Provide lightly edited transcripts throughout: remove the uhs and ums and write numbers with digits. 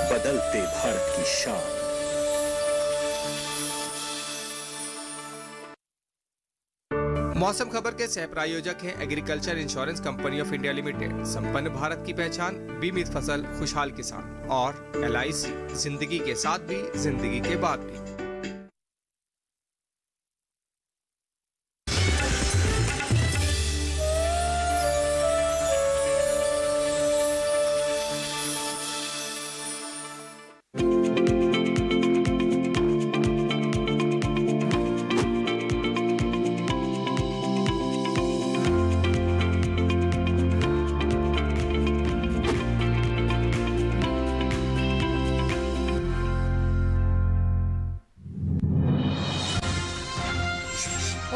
बदलते भारत की शान। मौसम खबर के सह प्रायोजक हैं agriculture insurance company of India limited, संपन्न भारत की पहचान, बीमित फसल, खुशहाल किसान और LIC, जिंदगी के साथ भी जिंदगी के बाद भी।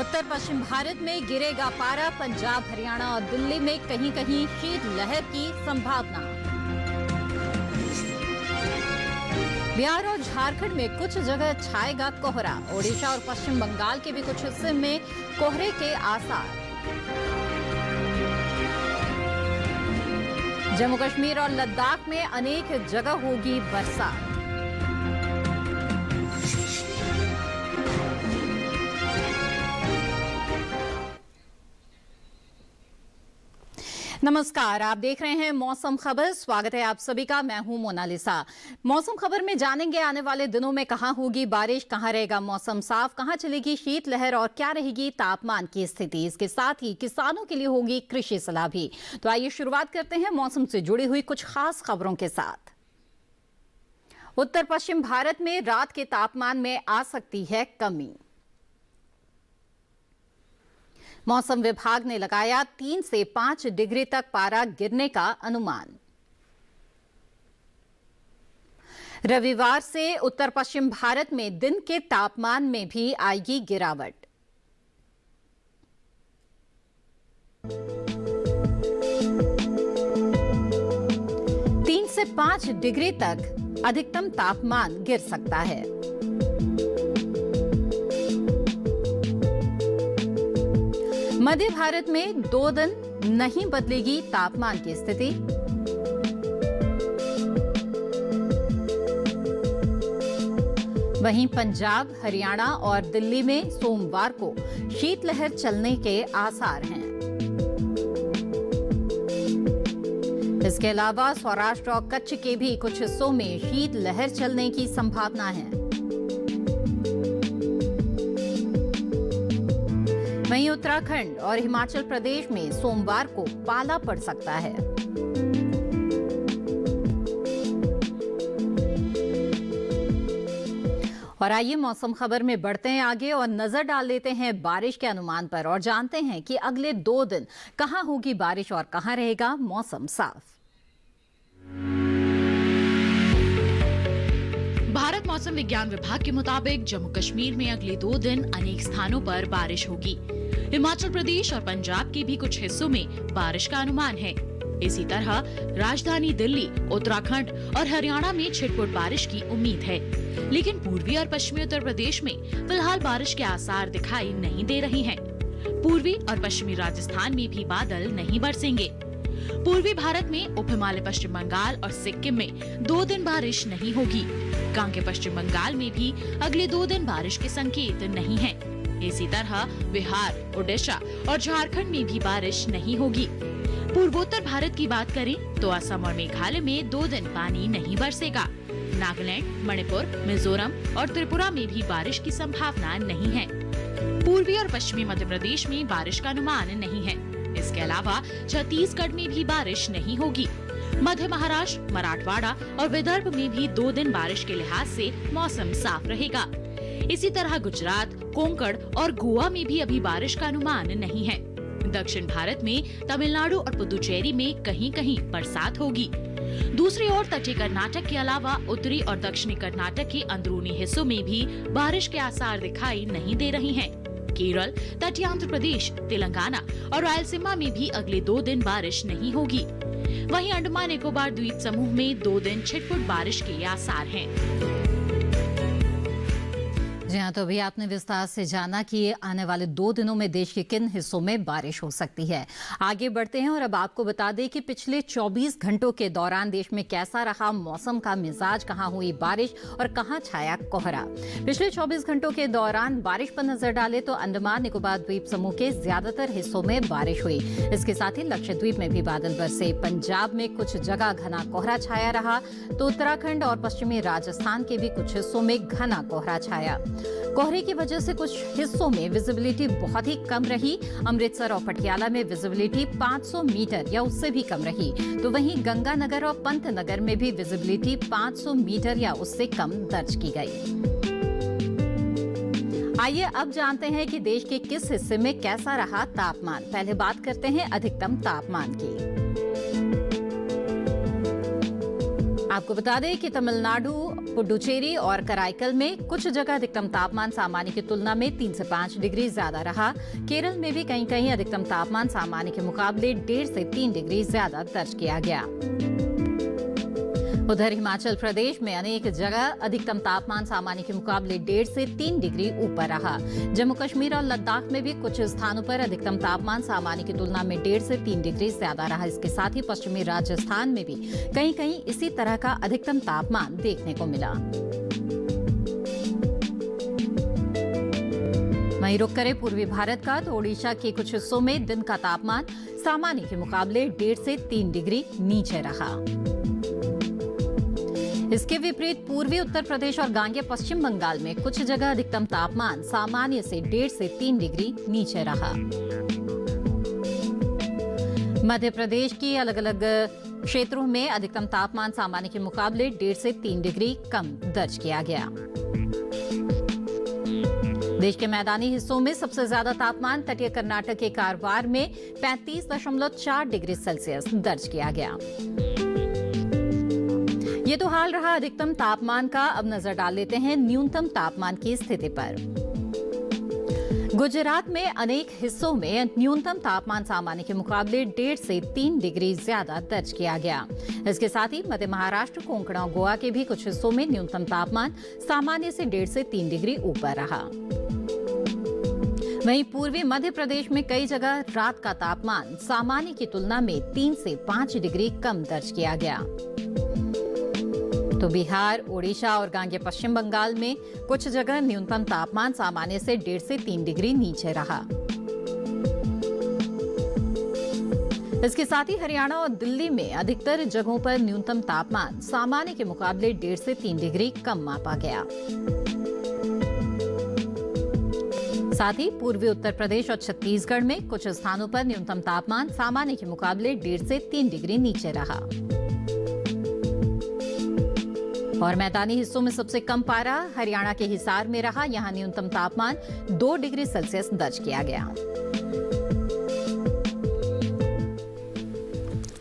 उत्तर पश्चिम भारत में गिरेगा पारा, पंजाब, हरियाणा और दिल्ली में कहीं कहीं शीतलहर की संभावना। बिहार और झारखंड में कुछ जगह छाएगा कोहरा, ओडिशा और पश्चिम बंगाल के भी कुछ हिस्से में कोहरे के आसार। जम्मू कश्मीर और लद्दाख में अनेक जगह होगी बरसात। नमस्कार, आप देख रहे हैं मौसम खबर। स्वागत है आप सभी का। मैं हूं मोनालिसा। मौसम खबर में जानेंगे आने वाले दिनों में कहां होगी बारिश, कहां रहेगा मौसम साफ, कहां चलेगी शीतलहर और क्या रहेगी तापमान की स्थिति। इसके साथ ही किसानों के लिए होगी कृषि सलाह भी। तो आइए शुरुआत करते हैं मौसम से जुड़ी हुई कुछ खास खबरों के साथ। उत्तर पश्चिम भारत में रात के तापमान में आ सकती है कमी। मौसम विभाग ने लगाया 3 से 5 डिग्री तक पारा गिरने का अनुमान। रविवार से उत्तर पश्चिम भारत में दिन के तापमान में भी आएगी गिरावट। तीन से 5 डिग्री तक अधिकतम तापमान गिर सकता है। मध्य भारत में 2 दिन नहीं बदलेगी तापमान की स्थिति। वहीं पंजाब, हरियाणा और दिल्ली में सोमवार को शीतलहर चलने के आसार हैं। इसके अलावा सौराष्ट्र और कच्छ के भी कुछ हिस्सों में शीतलहर चलने की संभावना है। वहीं उत्तराखंड और हिमाचल प्रदेश में सोमवार को पाला पड़ सकता है। और आइए मौसम खबर में बढ़ते हैं आगे और नजर डाल लेते हैं बारिश के अनुमान पर और जानते हैं कि अगले 2 दिन कहां होगी बारिश और कहां रहेगा मौसम साफ। भारत मौसम विज्ञान विभाग के मुताबिक जम्मू कश्मीर में अगले 2 दिन अनेक स्थानों पर बारिश होगी। हिमाचल प्रदेश और पंजाब के भी कुछ हिस्सों में बारिश का अनुमान है। इसी तरह राजधानी दिल्ली, उत्तराखंड और हरियाणा में छिटपुट बारिश की उम्मीद है। लेकिन पूर्वी और पश्चिमी उत्तर प्रदेश में फिलहाल बारिश के आसार दिखाई नहीं दे रहे हैं। पूर्वी और पश्चिमी राजस्थान में भी बादल नहीं बरसेंगे। पूर्वी भारत में उप हिमालय पश्चिम बंगाल और सिक्किम में 2 दिन बारिश नहीं होगी। कांके पश्चिम बंगाल में भी अगले 2 दिन बारिश के संकेत नहीं हैं। इसी तरह बिहार, ओडिशा और झारखंड में भी बारिश नहीं होगी। पूर्वोत्तर भारत की बात करें तो असम और मेघालय में 2 दिन पानी नहीं बरसेगा। नागालैंड, मणिपुर, मिजोरम और त्रिपुरा में भी बारिश की संभावना नहीं है। पूर्वी और पश्चिमी मध्य प्रदेश में बारिश का अनुमान नहीं है। इसके अलावा छत्तीसगढ़ में भी बारिश नहीं होगी। मध्य महाराष्ट्र, मराठवाड़ा और विदर्भ में भी 2 दिन बारिश के लिहाज से मौसम साफ रहेगा। इसी तरह गुजरात, कोंकण और गोवा में भी अभी बारिश का अनुमान नहीं है। दक्षिण भारत में तमिलनाडु और पुदुचेरी में कहीं कहीं बरसात होगी। दूसरी ओर तटीय कर्नाटक के अलावा उत्तरी और दक्षिणी कर्नाटक के अंदरूनी हिस्सों में भी बारिश के आसार दिखाई नहीं दे रहे हैं। केरल, तटीय आंध्र प्रदेश, तेलंगाना और रायलसीमा में भी अगले 2 दिन बारिश नहीं होगी। वहीं अंडमान निकोबार द्वीप समूह में 2 दिन छिटपुट बारिश के आसार हैं। जी हाँ, तो अभी आपने विस्तार से जाना कि आने वाले 2 दिनों में देश के किन हिस्सों में बारिश हो सकती है। आगे बढ़ते हैं और अब आपको बता दें कि पिछले 24 घंटों के दौरान देश में कैसा रहा मौसम का मिजाज, कहाँ हुई बारिश और कहाँ छाया कोहरा। पिछले 24 घंटों के दौरान बारिश पर नजर डाले तो अंडमान निकोबार द्वीप समूह के ज्यादातर हिस्सों में बारिश हुई। इसके साथ ही लक्षद्वीप में भी बादल बरसे। पंजाब में कुछ जगह घना कोहरा छाया रहा तो उत्तराखंड और पश्चिमी राजस्थान के भी कुछ हिस्सों में घना कोहरा छाया। कोहरे की वजह से कुछ हिस्सों में विजिबिलिटी बहुत ही कम रही। अमृतसर और पटियाला में विजिबिलिटी 500 मीटर या उससे भी कम रही, तो वहीं गंगानगर और पंतनगर में भी विजिबिलिटी 500 मीटर या उससे कम दर्ज की गई। आइए अब जानते हैं कि देश के किस हिस्से में कैसा रहा तापमान। पहले बात करते हैं अधिकतम तापमान की। आपको बता दें कि तमिलनाडु, पुडुचेरी और कराईकल में कुछ जगह अधिकतम तापमान सामान्य की तुलना में 3 से 5 डिग्री ज्यादा रहा। केरल में भी कहीं कहीं अधिकतम तापमान सामान्य के मुकाबले 1.5 से 3 डिग्री ज्यादा दर्ज किया गया। उधर हिमाचल प्रदेश में अनेक जगह अधिकतम तापमान सामान्य के मुकाबले 1.5 से 3 डिग्री ऊपर रहा। जम्मू कश्मीर और लद्दाख में भी कुछ स्थानों पर अधिकतम तापमान सामान्य की तुलना में 1.5 से 3 डिग्री ज्यादा रहा। इसके साथ ही पश्चिमी राजस्थान में भी कहीं कहीं इसी तरह का अधिकतम तापमान देखने को मिला। वहीं रुक करे पूर्वी भारत का, तो ओडिशा के कुछ हिस्सों में दिन का तापमान सामान्य के मुकाबले 1.5 से 3 डिग्री नीचे रहा। इसके विपरीत पूर्वी उत्तर प्रदेश और गांगे पश्चिम बंगाल में कुछ जगह अधिकतम तापमान सामान्य से 1.5 से 3 डिग्री नीचे रहा। मध्य प्रदेश की अलग अलग क्षेत्रों में अधिकतम तापमान सामान्य के मुकाबले 1.5 से 3 डिग्री कम दर्ज किया गया। देश के मैदानी हिस्सों में सबसे ज्यादा तापमान तटीय कर्नाटक के कारवार में 35.4 डिग्री सेल्सियस दर्ज किया गया। ये तो हाल रहा अधिकतम तापमान का। अब नजर डाल लेते हैं न्यूनतम तापमान की स्थिति पर। गुजरात में अनेक हिस्सों में न्यूनतम तापमान सामान्य के मुकाबले 1.5 से 3 डिग्री ज्यादा दर्ज किया गया। इसके साथ ही मध्य महाराष्ट्र, कोंकण और गोवा के भी कुछ हिस्सों में न्यूनतम तापमान सामान्य से 1.5 से 3 डिग्री ऊपर रहा। वहीं पूर्वी मध्य प्रदेश में कई जगह रात का तापमान सामान्य की तुलना में 3 से 5 डिग्री कम दर्ज किया गया। तो बिहार, ओडिशा और गांगे पश्चिम बंगाल में कुछ जगह न्यूनतम तापमान सामान्य से 1.5 से 3 डिग्री नीचे रहा। इसके साथ ही हरियाणा और दिल्ली में अधिकतर जगहों पर न्यूनतम तापमान सामान्य के मुकाबले 1.5 से 3 डिग्री कम मापा गया। साथ ही पूर्वी उत्तर प्रदेश और छत्तीसगढ़ में कुछ स्थानों पर न्यूनतम तापमान सामान्य के मुकाबले 1.5 से 3 डिग्री नीचे रहा। और मैदानी हिस्सों में सबसे कम पारा हरियाणा के हिसार में रहा। यहां न्यूनतम तापमान 2 डिग्री सेल्सियस दर्ज किया गया।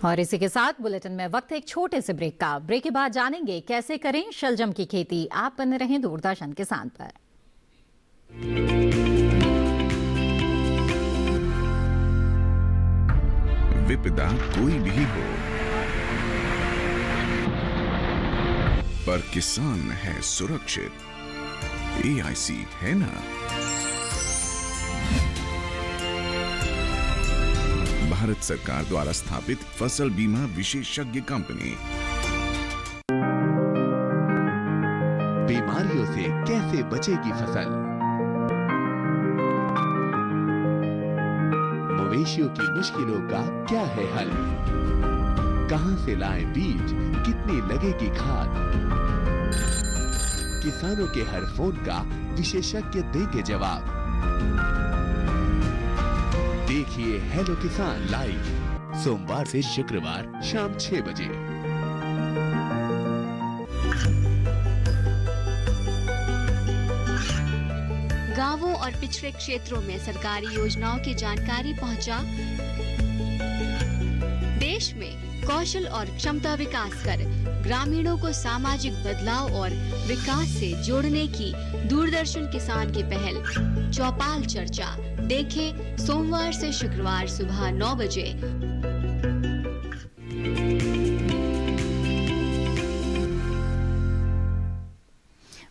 और इसी के साथ बुलेटिन में वक्त है एक छोटे से ब्रेक का। ब्रेक के बाद जानेंगे कैसे करें शलजम की खेती। आप बने रहें दूरदर्शन किसान पर। विपदा कोई भी हो, पर किसान है सुरक्षित। AIC है ना। भारत सरकार द्वारा स्थापित फसल बीमा विशेषज्ञ कंपनी। बीमारियों से कैसे बचेगी फसल? मवेशियों की मुश्किलों का क्या है हल? कहां से लाएं बीज, कितनी लगेगी खाद? किसानों के हर फोन का विशेषज्ञ देंगे जवाब। देखिए हेलो किसान लाइव सोमवार से शुक्रवार शाम 6 बजे। गांवों और पिछड़े क्षेत्रों में सरकारी योजनाओं की जानकारी पहुंचा। देश में कौशल और क्षमता विकास कर ग्रामीणों को सामाजिक बदलाव और विकास से जोड़ने की दूरदर्शन किसान की पहल चौपाल चर्चा देखें सोमवार से शुक्रवार सुबह 9 बजे।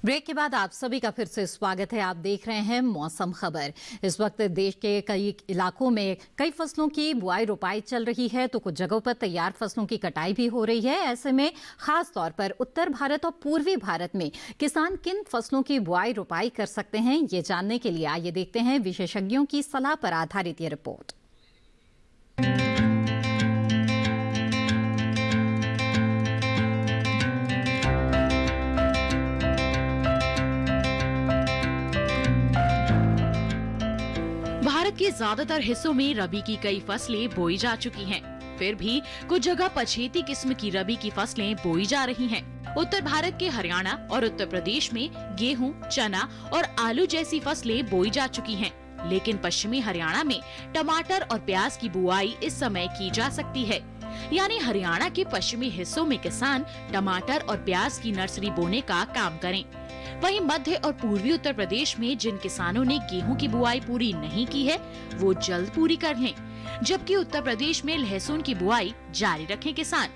ब्रेक के बाद आप सभी का फिर से स्वागत है। आप देख रहे हैं मौसम खबर। इस वक्त देश के कई इलाकों में कई फसलों की बुआई रोपाई चल रही है, तो कुछ जगहों पर तैयार फसलों की कटाई भी हो रही है। ऐसे में खास तौर पर उत्तर भारत और पूर्वी भारत में किसान किन फसलों की बुआई रोपाई कर सकते हैं, ये जानने के लिए आइए देखते हैं विशेषज्ञों की सलाह पर आधारित ये रिपोर्ट। भारत के ज्यादातर हिस्सों में रबी की कई फसलें बोई जा चुकी हैं। फिर भी कुछ जगह पछेती किस्म की रबी की फसलें बोई जा रही हैं। उत्तर भारत के हरियाणा और उत्तर प्रदेश में गेहूं, चना और आलू जैसी फसलें बोई जा चुकी हैं, लेकिन पश्चिमी हरियाणा में टमाटर और प्याज की बुआई इस समय की जा सकती है। यानी हरियाणा के पश्चिमी हिस्सों में किसान टमाटर और प्याज की नर्सरी बोने का काम करें। वहीं मध्य और पूर्वी उत्तर प्रदेश में जिन किसानों ने गेहूं की बुआई पूरी नहीं की है, वो जल्द पूरी कर लें, जबकि उत्तर प्रदेश में लहसुन की बुआई जारी रखें किसान।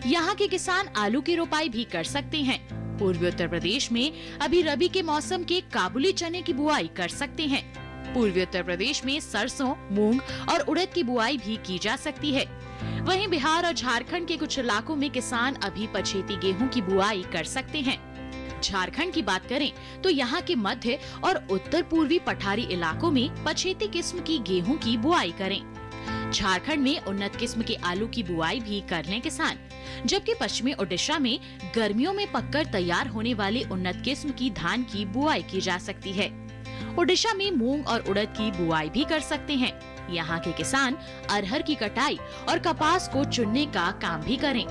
यहाँ के किसान आलू की रोपाई भी कर सकते हैं। पूर्वी उत्तर प्रदेश में अभी रबी के मौसम के काबुली चने की बुआई कर सकते हैं। पूर्वी उत्तर प्रदेश में सरसों, मूंग और उड़द की बुआई भी की जा सकती है। वहीं बिहार और झारखंड के कुछ इलाकों में किसान अभी पछेती गेहूं की बुआई कर सकते हैं। झारखंड की बात करें तो यहाँ के मध्य और उत्तर पूर्वी पठारी इलाकों में पछेती किस्म की गेहूं की बुआई करें। झारखंड में उन्नत किस्म के आलू की बुआई भी कर लें किसान, जबकि पश्चिमी ओडिशा में गर्मियों में पककर तैयार होने वाली उन्नत किस्म की धान की बुआई की जा सकती है। ओडिशा में मूंग और उड़द की बुआई भी कर सकते हैं। यहाँ के किसान अरहर की कटाई और कपास को चुनने का काम भी करें।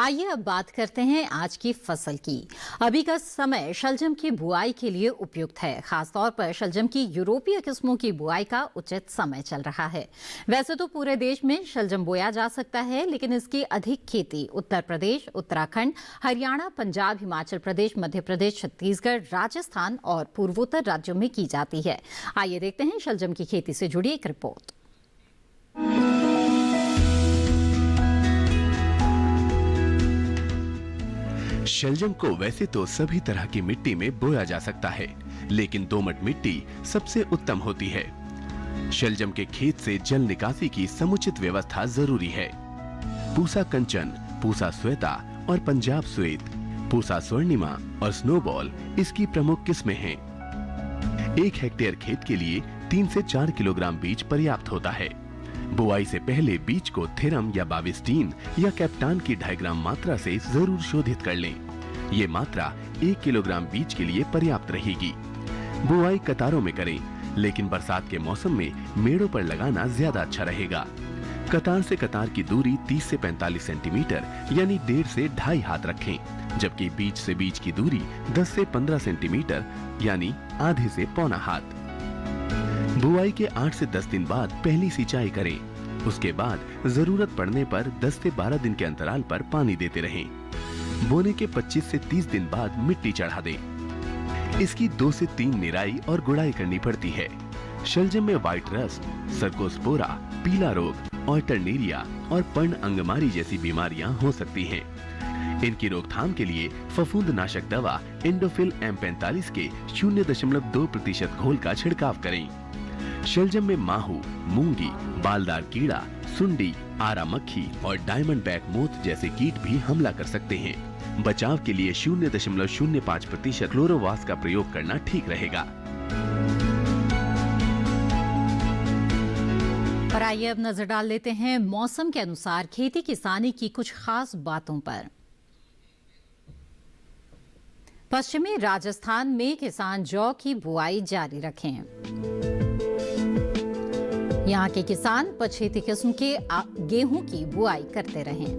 आइए अब बात करते हैं आज की फसल की। अभी का समय शलजम की बुआई के लिए उपयुक्त है। खासतौर पर शलजम की यूरोपीय किस्मों की बुआई का उचित समय चल रहा है। वैसे तो पूरे देश में शलजम बोया जा सकता है, लेकिन इसकी अधिक खेती उत्तर प्रदेश, उत्तराखंड, हरियाणा, पंजाब, हिमाचल प्रदेश, मध्य प्रदेश, छत्तीसगढ़, राजस्थान और पूर्वोत्तर राज्यों में की जाती है। आइए देखते हैं शलजम की खेती से जुड़ी एक रिपोर्ट। शलजम को वैसे तो सभी तरह की मिट्टी में बोया जा सकता है, लेकिन दोमट मिट्टी सबसे उत्तम होती है। शलजम के खेत से जल निकासी की समुचित व्यवस्था जरूरी है। पूसा कंचन, पूसा श्वेता और पंजाब श्वेत, पूसा स्वर्णिमा और स्नोबॉल इसकी प्रमुख किस्में हैं। 1 हेक्टेयर खेत के लिए 3 से 4 किलोग्राम बीज पर्याप्त होता है। बुआई से पहले बीज को थेरम या बाविस्टीन या कैप्टान की 2.5 ग्राम मात्रा से जरूर शोधित कर लें। ये मात्रा 1 किलोग्राम बीज के लिए पर्याप्त रहेगी। बुआई कतारों में करें, लेकिन बरसात के मौसम में मेड़ों पर लगाना ज्यादा अच्छा रहेगा। कतार से कतार की दूरी 30 से 45 सेंटीमीटर यानी 1.5 से 2.5 हाथ रखें, जबकि बीज से बीज की दूरी 10 से 15 सेंटीमीटर यानी आधे से पौना हाथ। बुआई के 8 से 10 दिन बाद पहली सिंचाई करें। उसके बाद जरूरत पड़ने पर 10 से 12 दिन के अंतराल पर पानी देते रहें। बोने के 25 से 30 दिन बाद मिट्टी चढ़ा दें। इसकी 2 से 3 निराई और गुड़ाई करनी पड़ती है। शलजम में व्हाइट रस्ट, सर्कोस्पोरा, पीला रोग, ऑल्टरनेरिया और पर्ण अंगमारी जैसी बीमारियां हो सकती हैं। इनकी रोकथाम के लिए फफूंद नाशक दवा एंडोफिल M45 के 0.2% घोल का छिड़काव करें। शलजम में माहू, मूंगी, बालदार कीड़ा, सुंडी, आरा मक्खी और डायमंड बैक मोथ जैसे कीट भी हमला कर सकते हैं। बचाव के लिए 0.05% क्लोरोवास का प्रयोग करना ठीक रहेगा। और आइए अब नजर डाल लेते हैं मौसम के अनुसार खेती किसानी की कुछ खास बातों पर। पश्चिमी राजस्थान में किसान जौ की बुआई जारी रखें। यहाँ के किसान पछेती किस्म के गेहूं की बुआई करते रहें।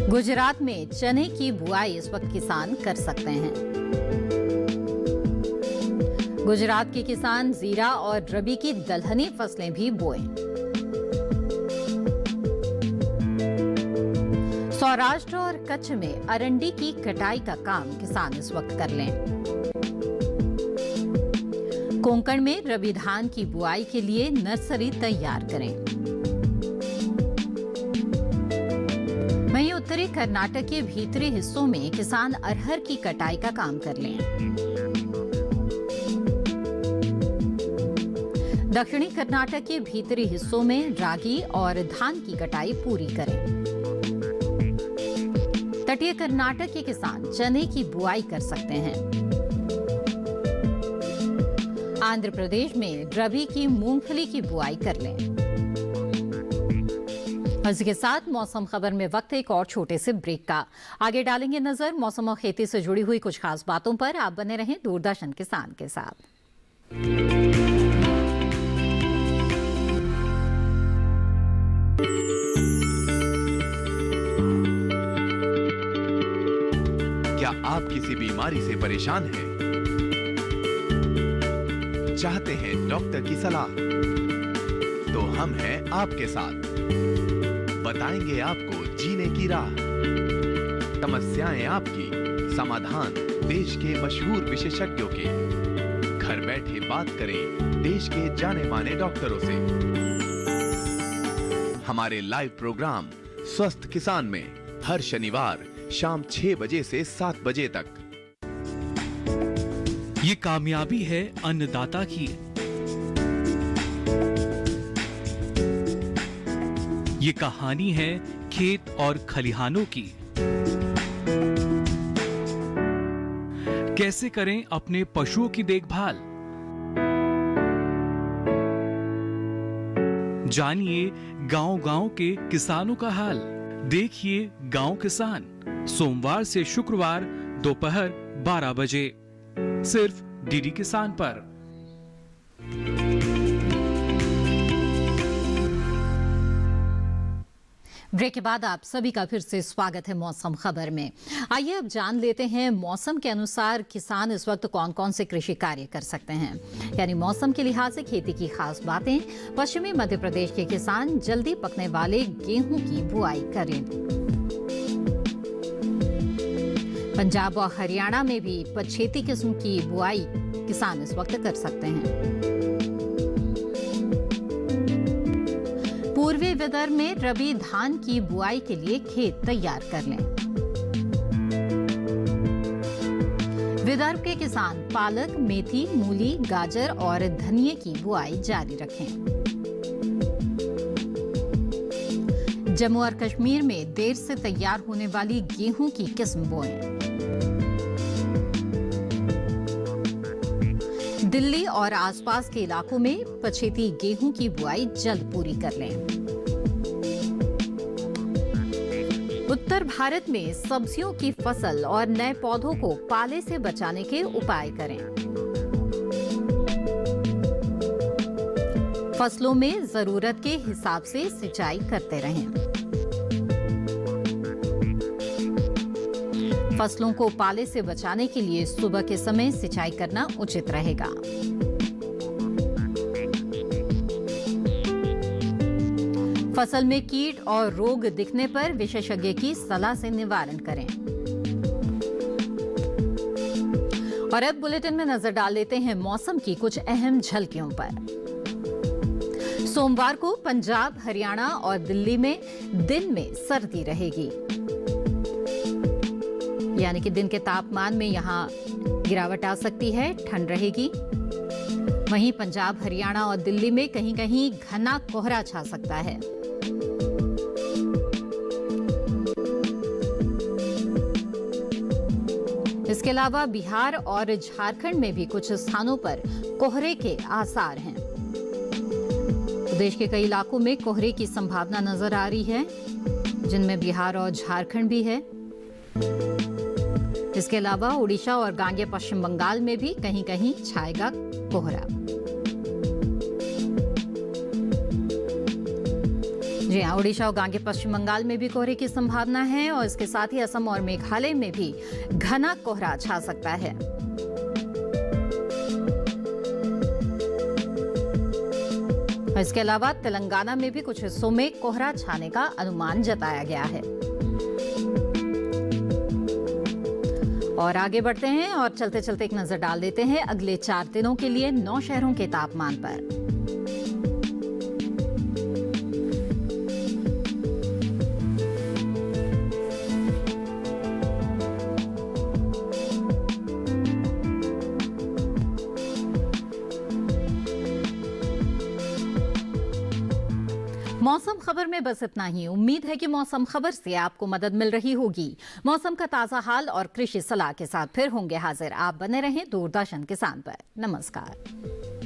गुजरात में चने की बुआई इस वक्त किसान कर सकते हैं। गुजरात के किसान जीरा और रबी की दलहनी फसलें भी बोएं। सौराष्ट्र और कच्छ में अरंडी की कटाई का काम किसान इस वक्त कर लें। कोंकण में रबी धान की बुआई के लिए नर्सरी तैयार करें। कर्नाटक के भीतरी हिस्सों में किसान अरहर की कटाई का काम कर लें। दक्षिणी कर्नाटक के भीतरी हिस्सों में रागी और धान की कटाई पूरी करें। तटीय कर्नाटक के किसान चने की बुआई कर सकते हैं। आंध्र प्रदेश में रबी की मूंगफली की बुआई कर लें। इसके साथ मौसम खबर में वक्त एक और छोटे से ब्रेक का। आगे डालेंगे नजर मौसम और खेती से जुड़ी हुई कुछ खास बातों पर। आप बने रहें दूरदर्शन किसान के साथ। क्या आप किसी बीमारी से परेशान हैं? चाहते हैं डॉक्टर की सलाह? तो हम हैं आपके साथ। बताएंगे आपको जीने की राह। समस्याएं आपकी, समाधान देश के मशहूर विशेषज्ञों के। घर बैठे बात करें देश के जाने माने डॉक्टरों से। हमारे लाइव प्रोग्राम स्वस्थ किसान में हर शनिवार शाम 6 बजे से 7 बजे तक। ये कामयाबी है अन्नदाता की। ये कहानी है खेत और खलिहानों की। कैसे करें अपने पशुओं की देखभाल, जानिए गांव-गांव के किसानों का हाल। देखिए गांव किसान सोमवार से शुक्रवार दोपहर 12 बजे सिर्फ डीडी किसान पर। ब्रेक के बाद आप सभी का फिर से स्वागत है मौसम खबर में। आइए अब जान लेते हैं मौसम के अनुसार किसान इस वक्त कौन कौन से कृषि कार्य कर सकते हैं, यानी मौसम के लिहाज से खेती की खास बातें। पश्चिमी मध्य प्रदेश के किसान जल्दी पकने वाले गेहूं की बुआई करें। पंजाब और हरियाणा में भी पछेती किस्म की बुआई किसान इस वक्त कर सकते हैं। पूर्वी विदर्भ में रबी धान की बुआई के लिए खेत तैयार कर लें। विदर्भ के किसान पालक, मेथी, मूली, गाजर और धनिये की बुआई जारी रखें। जम्मू और कश्मीर में देर से तैयार होने वाली गेहूं की किस्म बोएं। दिल्ली और आसपास के इलाकों में पछेती गेहूं की बुआई जल्द पूरी कर लें। उत्तर भारत में सब्जियों की फसल और नए पौधों को पाले से बचाने के उपाय करें। फसलों में जरूरत के हिसाब से सिंचाई करते रहें। फसलों को पाले से बचाने के लिए सुबह के समय सिंचाई करना उचित रहेगा। फसल में कीट और रोग दिखने पर विशेषज्ञ की सलाह से निवारण करें। और अब बुलेटिन में नजर डाल लेते हैं मौसम की कुछ अहम झलकियों पर। सोमवार को पंजाब, हरियाणा और दिल्ली में दिन में सर्दी रहेगी, यानी कि दिन के तापमान में यहां गिरावट आ सकती है, ठंड रहेगी। वहीं पंजाब, हरियाणा और दिल्ली में कहीं कहीं घना कोहरा छा सकता है। इसके अलावा बिहार और झारखंड में भी कुछ स्थानों पर कोहरे के आसार हैं। प्रदेश के कई इलाकों में कोहरे की संभावना नजर आ रही है, जिनमें बिहार और झारखंड भी है। इसके अलावा उड़ीसा और गांगे पश्चिम बंगाल में भी कहीं कहीं छाएगा कोहरा। जी हाँ, उड़ीसा और गांगे पश्चिम बंगाल में भी कोहरे की संभावना है और इसके साथ ही असम और मेघालय में भी घना कोहरा छा सकता है। इसके अलावा तेलंगाना में भी कुछ हिस्सों में कोहरा छाने का अनुमान जताया गया है। और आगे बढ़ते हैं और चलते चलते एक नजर डाल देते हैं अगले 4 दिनों के लिए 9 शहरों के तापमान पर। मौसम खबर में बस इतना ही। उम्मीद है कि मौसम खबर से आपको मदद मिल रही होगी। मौसम का ताजा हाल और कृषि सलाह के साथ फिर होंगे हाजिर। आप बने रहें दूरदर्शन किसान पर। नमस्कार।